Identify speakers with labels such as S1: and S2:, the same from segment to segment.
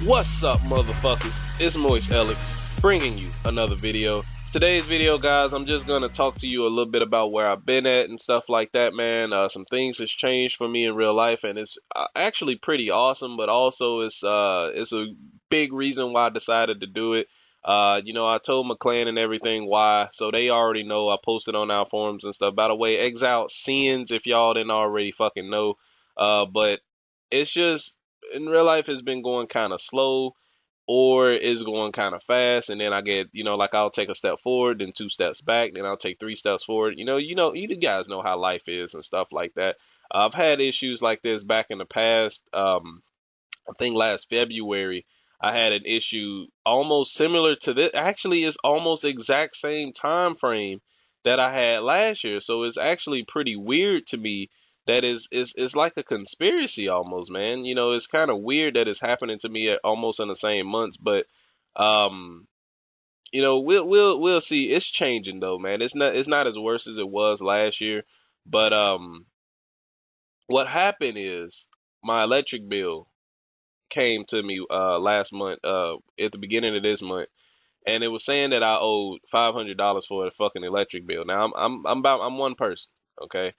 S1: What's up, motherfuckers? It's Moist Elax, bringing you another video. Today's video, guys, I'm just gonna talk to you a little bit about where I've been at and stuff like that, man. Some things has changed for me in real life, and it's actually pretty awesome, but also it's a big reason why I decided to do it. I told my clan and everything why, so they already know. I posted on our forums and stuff. By the way, exile sins if y'all didn't already fucking know. But it's just in real life it's been going kind of slow or is going kind of fast, and then I get, like I'll take a step forward, then two steps back, then I'll take three steps forward. You guys know how life is and stuff like that. I've had issues like this back in the past. I think last February I had an issue almost similar to this. Actually, it's almost exact same time frame that I had last year. So it's actually pretty weird to me that is like a conspiracy almost, man. It's kind of weird that it's happening to me at almost in the same months, but um we'll see. It's changing though, man. It's not as worse as it was last year, but what happened is my electric bill came to me last month, at the beginning of this month, and it was saying that I owed $500 for a fucking electric bill. Now I'm one person, okay?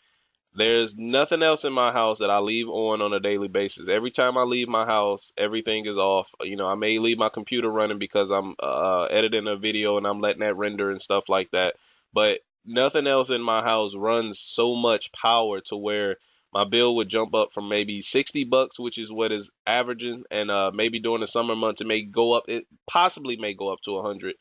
S1: There's nothing else in my house that I leave on a daily basis. Every time I leave my house, everything is off. I may leave my computer running because I'm editing a video and I'm letting that render and stuff like that. But nothing else in my house runs so much power to where my bill would jump up from maybe $60, which is what is averaging, and maybe during the summer months it may go up. It possibly may go up to 100,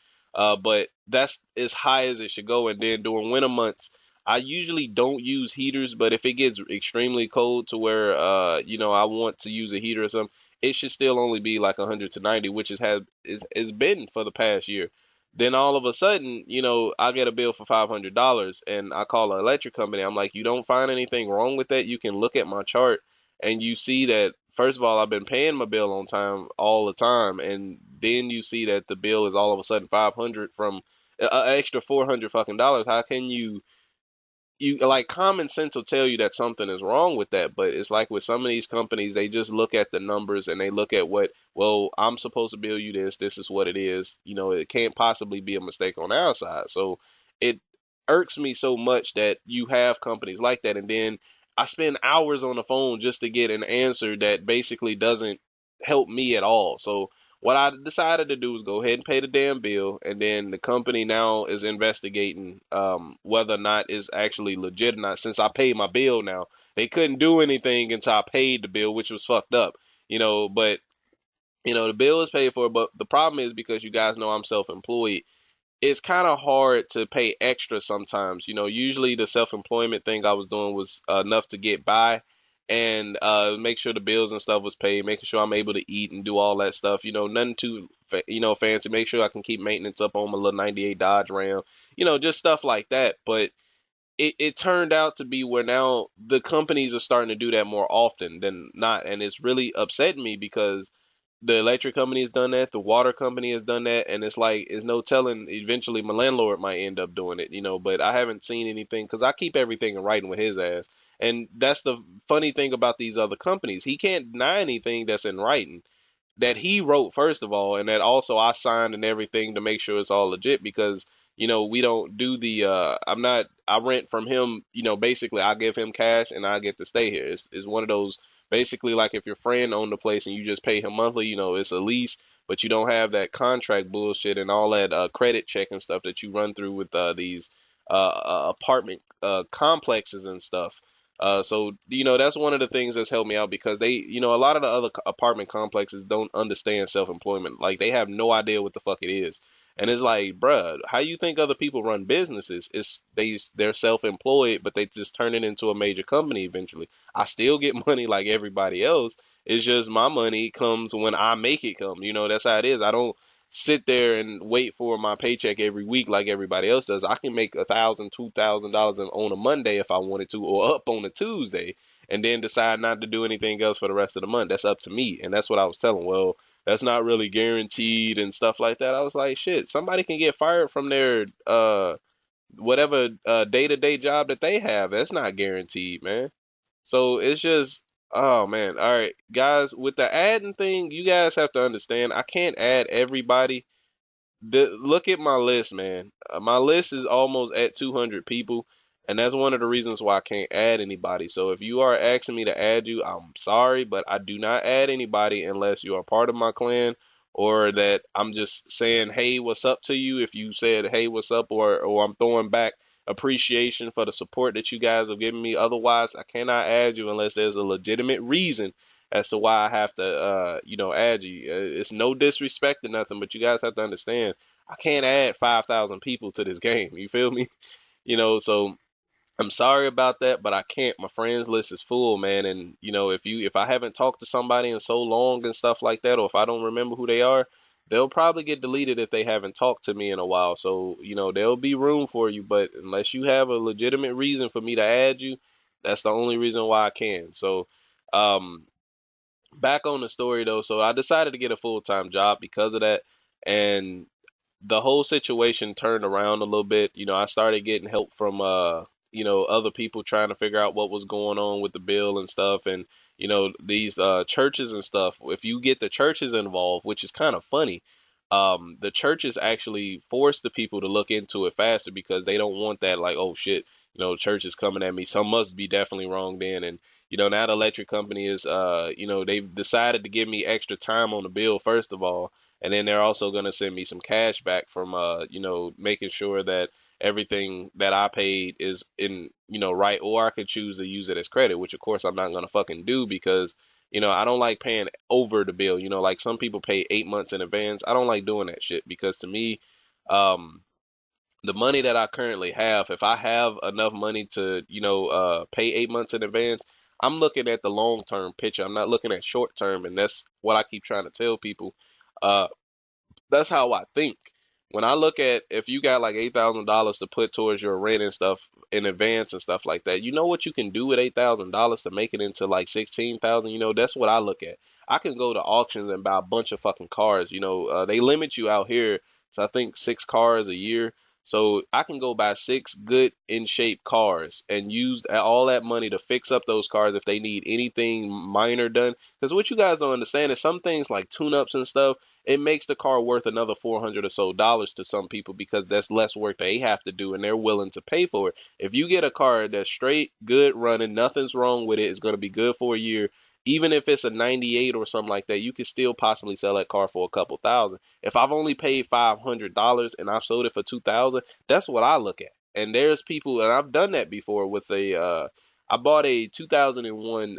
S1: but that's as high as it should go. And then during winter months, I usually don't use heaters, but if it gets extremely cold to where I want to use a heater or something, it should still only be like 100 to 90, which is been for the past year. Then all of a sudden, I get a bill for $500, and I call an electric company. I'm like, you don't find anything wrong with that? You can look at my chart and you see that, first of all, I've been paying my bill on time all the time, and then you see that the bill is all of a sudden 500 from an extra 400 fucking dollars. How can you like, common sense will tell you that something is wrong with that, but it's like with some of these companies, they just look at the numbers and they look at what, well, I'm supposed to bill you this is what it is. It can't possibly be a mistake on our side. So it irks me so much that you have companies like that, and then I spend hours on the phone just to get an answer that basically doesn't help me at all. So what I decided to do was go ahead and pay the damn bill, and then the company now is investigating whether or not it's actually legit or not. Since I paid my bill now, they couldn't do anything until I paid the bill, which was fucked up. But the bill is paid for. But the problem is, because you guys know I'm self-employed, it's kind of hard to pay extra sometimes. Usually the self-employment thing I was doing was enough to get by and make sure the bills and stuff was paid, making sure I'm able to eat and do all that stuff. Nothing too, fancy. Make sure I can keep maintenance up on my little 98 Dodge Ram, just stuff like that. But it turned out to be where now the companies are starting to do that more often than not. And it's really upsetting me because the electric company has done that, the water company has done that, and it's like, it's no telling, eventually my landlord might end up doing it, but I haven't seen anything because I keep everything in writing with his ass. And that's the funny thing about these other companies. He can't deny anything that's in writing that he wrote, first of all, and that also I signed and everything to make sure it's all legit, because we don't do the I rent from him. Basically I give him cash and I get to stay here. It's one of those, basically, like if your friend owned the place and you just pay him monthly, it's a lease, but you don't have that contract bullshit and all that credit check and stuff that you run through with these apartment complexes and stuff. So that's one of the things that's helped me out, because they, a lot of the other apartment complexes don't understand self-employment. Like, they have no idea what the fuck it is. And it's like, bruh, how you think other people run businesses? They're self-employed, but they just turn it into a major company eventually. I still get money like everybody else. It's just my money comes when I make it come. That's how it is. I don't sit there and wait for my paycheck every week like everybody else does. I can make $1,000, $2,000 on a Monday if I wanted to, or up on a Tuesday, and then decide not to do anything else for the rest of the month. That's up to me. And that's what I was telling. Well, that's not really guaranteed and stuff like that. I was like, shit, somebody can get fired from their whatever day-to-day job that they have. That's not guaranteed, man. So it's just, Oh man. All right, guys, with the adding thing, you guys have to understand I can't add everybody. Look at my list, man. My list is almost at 200 people, and that's one of the reasons why I can't add anybody. So if you are asking me to add you, I'm sorry, but I do not add anybody unless you are part of my clan or that I'm just saying, "Hey, what's up" to you. If you said, "Hey, what's up," or I'm throwing back appreciation for the support that you guys have given me. Otherwise, I cannot add you unless there's a legitimate reason as to why I have to, add you. It's no disrespect or nothing, but you guys have to understand I can't add 5,000 people to this game. You feel me? So I'm sorry about that, but I can't. My friends list is full, man. And if I haven't talked to somebody in so long and stuff like that, or if I don't remember who they are, they'll probably get deleted if they haven't talked to me in a while. So, there'll be room for you, but unless you have a legitimate reason for me to add you, that's the only reason why I can. So, um, back on the story though, so I decided to get a full-time job because of that. And the whole situation turned around a little bit. I started getting help from other people trying to figure out what was going on with the bill and stuff. And these churches and stuff. If you get the churches involved, which is kind of funny, the churches actually force the people to look into it faster because they don't want that, like, oh shit, church is coming at me. Some must be definitely wrong then. And now the electric company is they've decided to give me extra time on the bill first of all, and then they're also going to send me some cash back from making sure that everything that I paid is in right, or I could choose to use it as credit, which of course I'm not going to fucking do because I don't like paying over the bill. Like some people pay 8 months in advance. I don't like doing that shit because to me, um the money that I currently have, if I have enough money to, pay 8 months in advance, I'm looking at the long term picture. I'm not looking at short term, and that's what I keep trying to tell people. Uh, that's how I think. When I look at if you got like $8,000 to put towards your rent and stuff in advance and stuff like that, you know what you can do with $8,000 to make it into like 16,000. That's what I look at. I can go to auctions and buy a bunch of fucking cars. They limit you out here to I think 6 cars a year. So I can go buy 6 good in shape cars and use all that money to fix up those cars if they need anything minor done. Because what you guys don't understand is some things like tune ups and stuff, it makes the car worth another 400 or so dollars to some people because that's less work they have to do and they're willing to pay for it. If you get a car that's straight, good running, nothing's wrong with it, it's going to be good for a year. Even if it's a 98 or something like that, you can still possibly sell that car for a couple thousand. If I've only paid $500 and I've sold it for 2,000, that's what I look at. And there's people, and I've done that before with I bought a 2001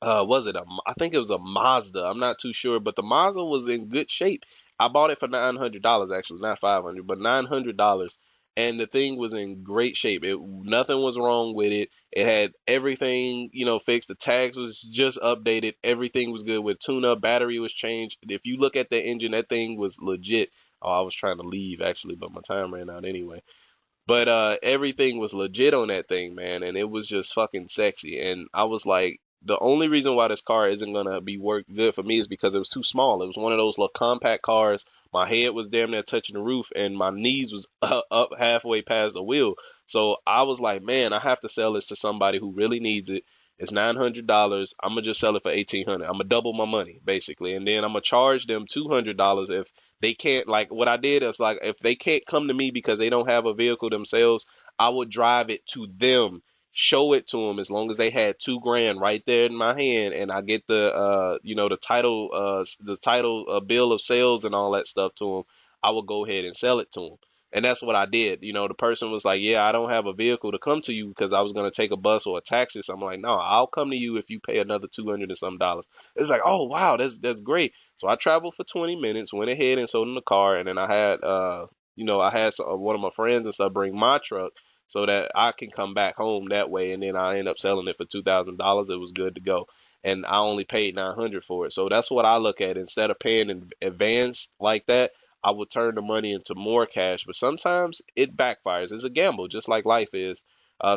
S1: was it I think it was a Mazda. I'm not too sure, but the Mazda was in good shape. I bought it for $900 actually, not 500, but $900, and the thing was in great shape. Nothing was wrong with it. It had everything, fixed. The tags was just updated. Everything was good with tune up. Battery was changed. If you look at the engine, that thing was legit. Oh, I was trying to leave actually, but my time ran out anyway. But everything was legit on that thing, man, and it was just fucking sexy. And I was like, the only reason why this car isn't gonna be work good for me is because it was too small. It was one of those little compact cars. My head was damn near touching the roof, and my knees was up halfway past the wheel. So I was like, man, I have to sell this to somebody who really needs it. It's $900. I'm gonna just sell it for 1,800. I'm gonna double my money basically, and then I'm gonna charge them $200 if they can't. Like what I did is like if they can't come to me because they don't have a vehicle themselves, I would drive it to them, show it to them as long as they had 2 grand right there in my hand, and I get the title bill of sales and all that stuff to them. I would go ahead and sell it to them. And that's what I did. The person was like, yeah, I don't have a vehicle to come to you because I was going to take a bus or a taxi. So I'm like, no, I'll come to you if you pay another 200 and some dollars. It's like, oh, wow, that's great. So I traveled for 20 minutes, went ahead and sold in the car. And then I had, one of my friends and stuff bring my truck so that I can come back home that way. And then I end up selling it for $2,000. It was good to go. And I only paid 900 for it. So that's what I look at. Instead of paying in advance like that, I would turn the money into more cash, but sometimes it backfires. It's a gamble, just like life is.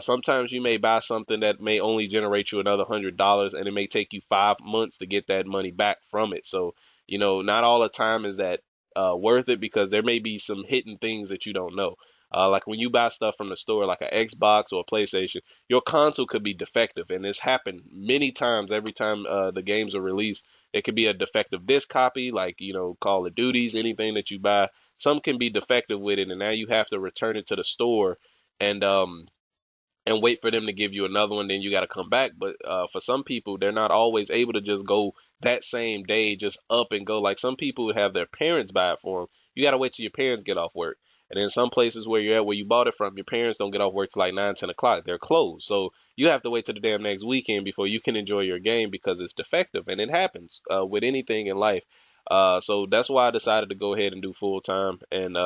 S1: Sometimes you may buy something that may only generate you another $100, and it may take you 5 months to get that money back from it. So, not all the time is that worth it because there may be some hidden things that you don't know. Like when you buy stuff from the store, like an Xbox or a PlayStation, your console could be defective, and it's happened many times. Every time the games are released, it could be a defective disc copy, like Call of Duties, anything that you buy. Some can be defective with it, and now you have to return it to the store and wait for them to give you another one. Then you got to come back. But for some people, they're not always able to just go that same day, just up and go. Like some people would have their parents buy it for them. You got to wait till your parents get off work. And in some places where you're at, where you bought it from, your parents don't get off work till like 9, 10 o'clock. They're closed. So you have to wait till the damn next weekend before you can enjoy your game because it's defective. And it happens with anything in life. So that's why I decided to go ahead and do full time. And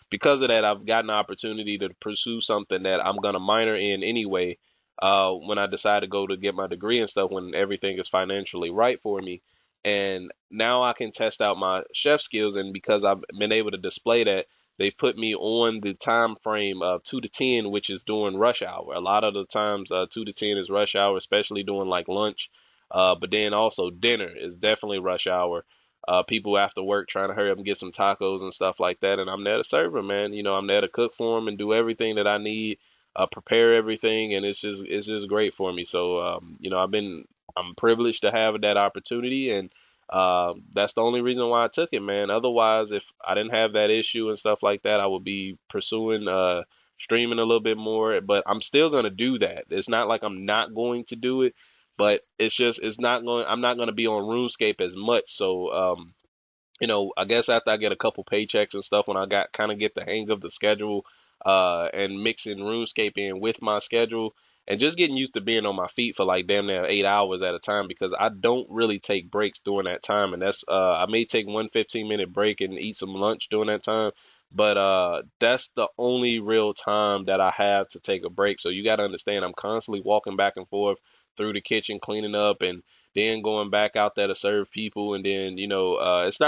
S1: because of that, I've gotten the opportunity to pursue something that I'm gonna minor in anyway. When I decide to go to get my degree and stuff, when everything is financially right for me, and now I can test out my chef skills. And because I've been able to display that, they've put me on the time frame of 2 to 10, which is during rush hour. A lot of the times, 2 to 10 is rush hour, especially during like lunch. But then also dinner is definitely rush hour. People after work trying to hurry up and get some tacos and stuff like that. And I'm there to serve them, man. I'm there to cook for them and do everything that I need, prepare everything, and it's just great for me. So I'm privileged to have that opportunity, and that's the only reason why I took it, man. Otherwise, if I didn't have that issue and stuff like that, I would be pursuing streaming a little bit more. But I'm still gonna do that. It's not like I'm not going to do it, but it's not going. I'm not going to be on RuneScape as much. So I guess after I get a couple paychecks and stuff, when I got kind of get the hang of the schedule, and mixing RuneScape in with my schedule, and just getting used to being on my feet for like damn near 8 hours at a time, because I don't really take breaks during that time. And that's I may take one 15-minute break and eat some lunch during that time. But that's the only real time that I have to take a break. So you got to understand, I'm constantly walking back and forth through the kitchen, cleaning up, and then going back out there to serve people. And then it's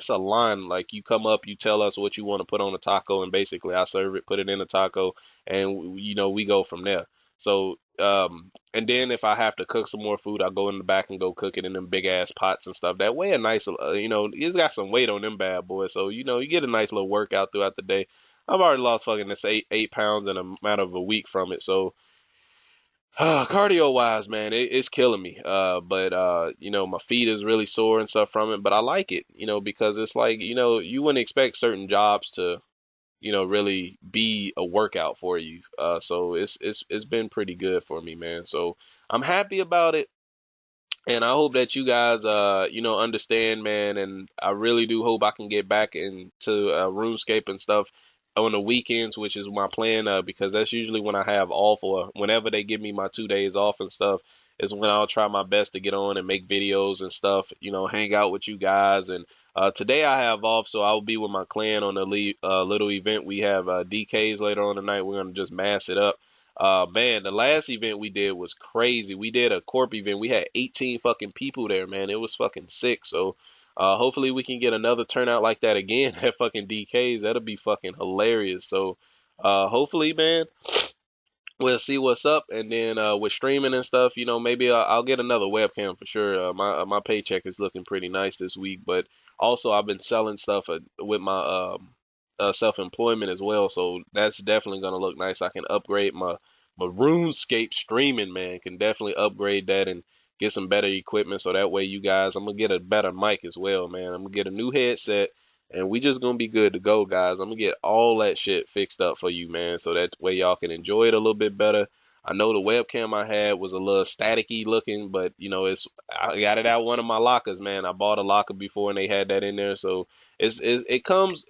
S1: a line. Like you come up, you tell us what you want to put on a taco, and basically I serve it, put it in a taco, and we go from there. So and then if I have to cook some more food, I'll go in the back and go cook it in them big ass pots and stuff. That way a nice it's got some weight on them bad boys, so you get a nice little workout throughout the day. I've already lost fucking this 8 pounds in a matter of a week from it. So cardio wise, man, it's killing me. But my feet is really sore and stuff from it. But I like it, because it's like, you wouldn't expect certain jobs to, really be a workout for you. So it's been pretty good for me, man. So I'm happy about it. And I hope that you guys, understand, man. And I really do hope I can get back into RuneScape and stuff on the weekends, which is my plan, because that's usually when I have off, or whenever they give me my 2 days off and stuff, is when I'll try my best to get on and make videos and stuff, hang out with you guys. And today I have off, so I'll be with my clan on a little event. We have DKs later on tonight. We're going to just mass it up. Man, the last event we did was crazy. We did a Corp event. We had 18 fucking people there, man. It was fucking sick. So, hopefully we can get another turnout like that again at fucking DKs. That'll be fucking hilarious. So, hopefully, man, we'll see what's up. And then, with streaming and stuff, maybe I'll get another webcam for sure. My paycheck is looking pretty nice this week, but also I've been selling stuff with my, self-employment as well, so that's definitely gonna look nice. I can upgrade my RuneScape streaming, man. Can definitely upgrade that and get some better equipment, so that way you guys, I'm gonna get a better mic as well, man. I'm gonna get a new headset, and we just gonna be good to go, guys. I'm gonna get all that shit fixed up for you, man, so that way y'all can enjoy it a little bit better. I know the webcam I had was a little staticky looking, but I got it out one of my lockers, man. I bought a locker before and they had that in there, so it comes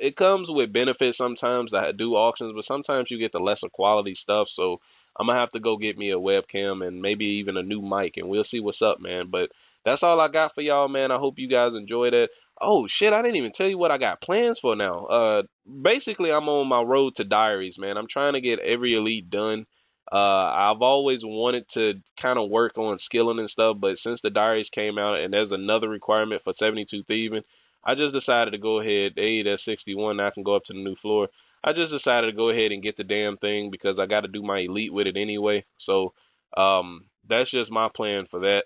S1: with benefits sometimes. I do auctions, but sometimes you get the lesser quality stuff. So I'm gonna have to go get me a webcam and maybe even a new mic, and we'll see what's up, man. But that's all I got for y'all, man. I hope you guys enjoyed it. Oh shit, I didn't even tell you what I got plans for now. Basically I'm on my road to diaries, man. I'm trying to get every elite done. I've always wanted to kind of work on skilling and stuff, but since the diaries came out and there's another requirement for 72 thieving, I just decided to go ahead. Hey, that's 61. Now I can go up to the new floor. I just decided to go ahead and get the damn thing because I got to do my elite with it anyway. So, that's just my plan for that.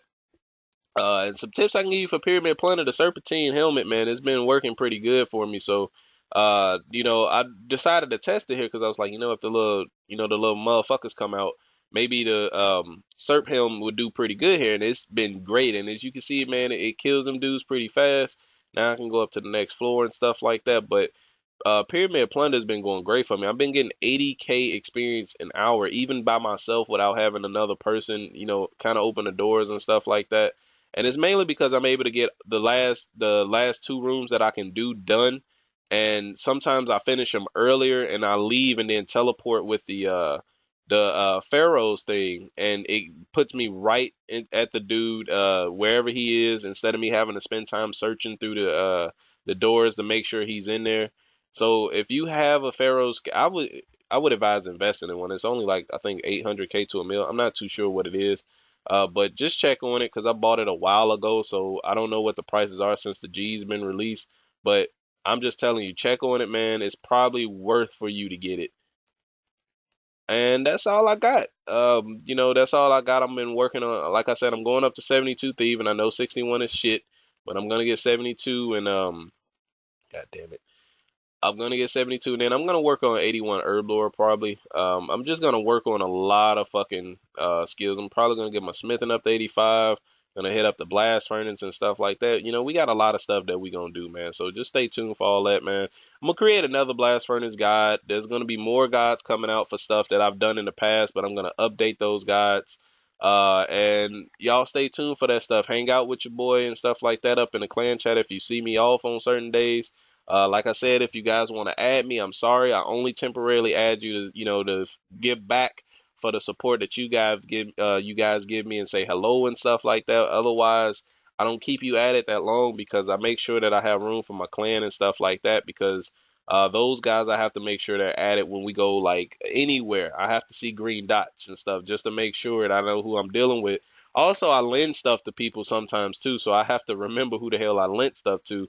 S1: And some tips I can give you for Pyramid Planner, the Serpentine helmet, man, it's been working pretty good for me. So, You know, I decided to test it here because I was like, you know, if the little, you know, the little motherfuckers come out, maybe the Serp Helm would do pretty good here, and it's been great. And as you can see, man, it kills them dudes pretty fast. Now I can go up to the next floor and stuff like that. But Pyramid Plunder has been going great for me. I've been getting 80k experience an hour, even by myself without having another person, you know, kind of open the doors and stuff like that. And it's mainly because I'm able to get the last two rooms that I can do done. And sometimes I finish them earlier and I leave and then teleport with the Pharaohs thing, and it puts me right at the dude wherever he is, instead of me having to spend time searching through the doors to make sure he's in there. So if you have a Pharaoh's, I would advise investing in one. It's only like I think 800k to a mil. I'm not too sure what it is, but just check on it because I bought it a while ago, so I don't know what the prices are since the G's been released. But I'm just telling you, check on it, man. It's probably worth for you to get it. And that's all I got. You know, that's all I got. I've been working on, like I said, I'm going up to 72 Thief, and I know 61 is shit, but I'm gonna get 72, and god damn it. I'm gonna get 72, and then I'm gonna work on 81 Herb Lore probably. I'm just gonna work on a lot of fucking skills. I'm probably gonna get my smithing up to 85. Gonna hit up the blast furnace and stuff like that. You know, we got a lot of stuff that we gonna do, man. So just stay tuned for all that, man. I'm gonna create another blast furnace guide. There's gonna be more guides coming out for stuff that I've done in the past, but I'm gonna update those guides. And y'all stay tuned for that stuff. Hang out with your boy and stuff like that up in the clan chat if you see me off on certain days. Like I said, if you guys want to add me, I'm sorry. I only temporarily add you to, you know, to give back for the support that you guys give me and say hello and stuff like that. Otherwise, I don't keep you at it that long because I make sure that I have room for my clan and stuff like that because those guys I have to make sure they're at it when we go like anywhere. I have to see green dots and stuff just to make sure that I know who I'm dealing with. Also, I lend stuff to people sometimes too, so I have to remember who the hell I lent stuff to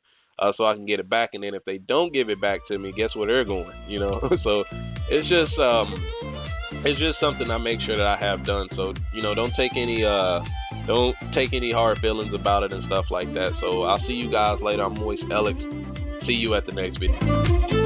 S1: so I can get it back. And then if they don't give it back to me, guess where they're going? You know, so it's just something I make sure that I have done. So you know, don't take any hard feelings about it and stuff like that. So I'll see you guys later. I'm Moist Alex. See you at the next video.